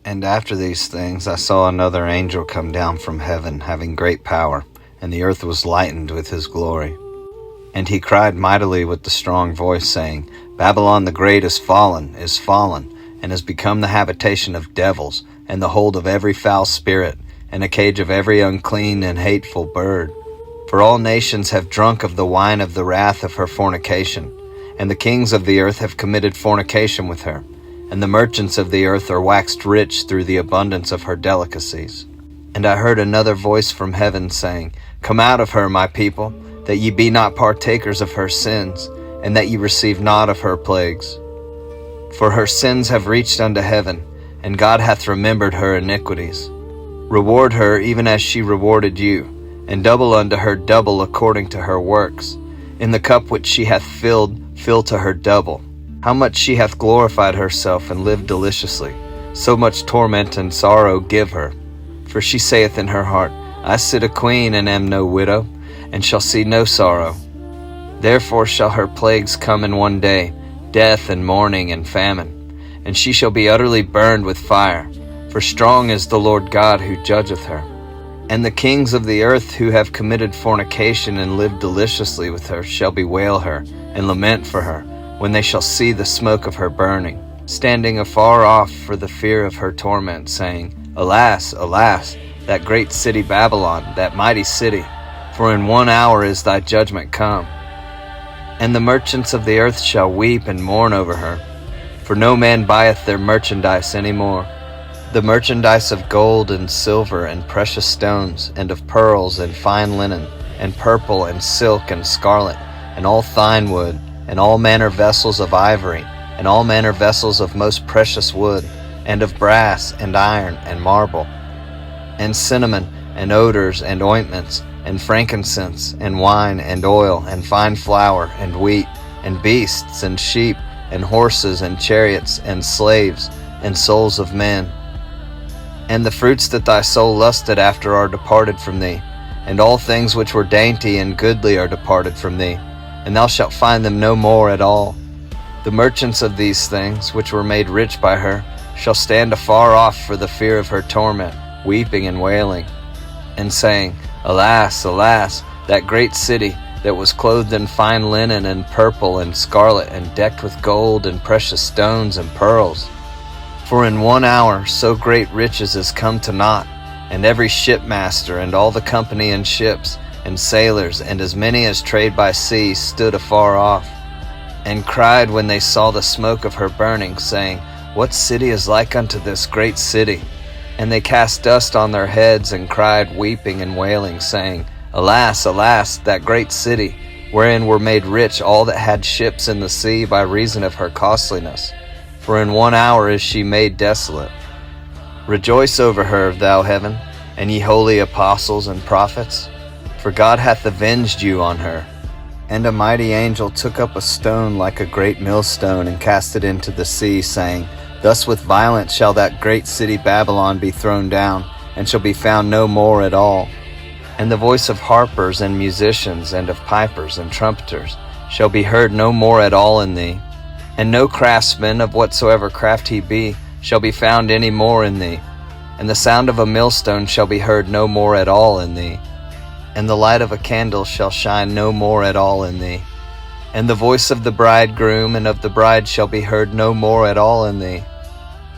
And after these things I saw another angel come down from heaven, having great power, and the earth was lightened with his glory. And he cried mightily with a strong voice, saying, Babylon the great is fallen, and has become the habitation of devils, and the hold of every foul spirit, and a cage of every unclean and hateful bird. For all nations have drunk of the wine of the wrath of her fornication, and the kings of the earth have committed fornication with her, and the merchants of the earth are waxed rich through the abundance of her delicacies. And I heard another voice from heaven saying, Come out of her, my people, that ye be not partakers of her sins, and that ye receive not of her plagues. For her sins have reached unto heaven, and God hath remembered her iniquities. Reward her even as she rewarded you, and double unto her double according to her works. In the cup which she hath filled, fill to her double. How much she hath glorified herself and lived deliciously, so much torment and sorrow give her. For she saith in her heart, I sit a queen and am no widow, and shall see no sorrow. Therefore shall her plagues come in one day, death and mourning and famine, and she shall be utterly burned with fire, for strong is the Lord God who judgeth her. And the kings of the earth who have committed fornication and lived deliciously with her shall bewail her, and lament for her, when they shall see the smoke of her burning, standing afar off for the fear of her torment, saying, Alas, alas, that great city Babylon, that mighty city, for in 1 hour is thy judgment come. And the merchants of the earth shall weep and mourn over her, for no man buyeth their merchandise any more. The merchandise of gold and silver and precious stones, and of pearls and fine linen, and purple and silk and scarlet, and all fine wood, and all manner vessels of ivory, and all manner vessels of most precious wood, and of brass, and iron, and marble, and cinnamon, and odors, and ointments, and frankincense, and wine, and oil, and fine flour, and wheat, and beasts, and sheep, and horses, and chariots, and slaves, and souls of men. And the fruits that thy soul lusted after are departed from thee, and all things which were dainty and goodly are departed from thee, and thou shalt find them no more at all. The merchants of these things, which were made rich by her, shall stand afar off for the fear of her torment, weeping and wailing, and saying, Alas, alas, that great city, that was clothed in fine linen and purple and scarlet, and decked with gold and precious stones and pearls. For in 1 hour so great riches is come to naught, and every shipmaster and all the company in ships, and sailors, and as many as trade by sea, stood afar off, and cried when they saw the smoke of her burning, saying, What city is like unto this great city? And they cast dust on their heads, and cried, weeping and wailing, saying, Alas, alas, that great city, wherein were made rich all that had ships in the sea by reason of her costliness. For in 1 hour is she made desolate. Rejoice over her, thou heaven, and ye holy apostles and prophets, for God hath avenged you on her. And a mighty angel took up a stone like a great millstone, and cast it into the sea, saying, Thus with violence shall that great city Babylon be thrown down, and shall be found no more at all. And the voice of harpers and musicians, and of pipers and trumpeters, shall be heard no more at all in thee. And no craftsman, of whatsoever craft he be, shall be found any more in thee. And the sound of a millstone shall be heard no more at all in thee. And the light of a candle shall shine no more at all in thee. And the voice of the bridegroom and of the bride shall be heard no more at all in thee.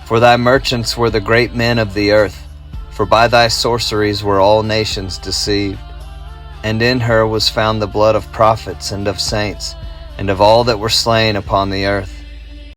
For thy merchants were the great men of the earth, for by thy sorceries were all nations deceived. And in her was found the blood of prophets and of saints, and of all that were slain upon the earth,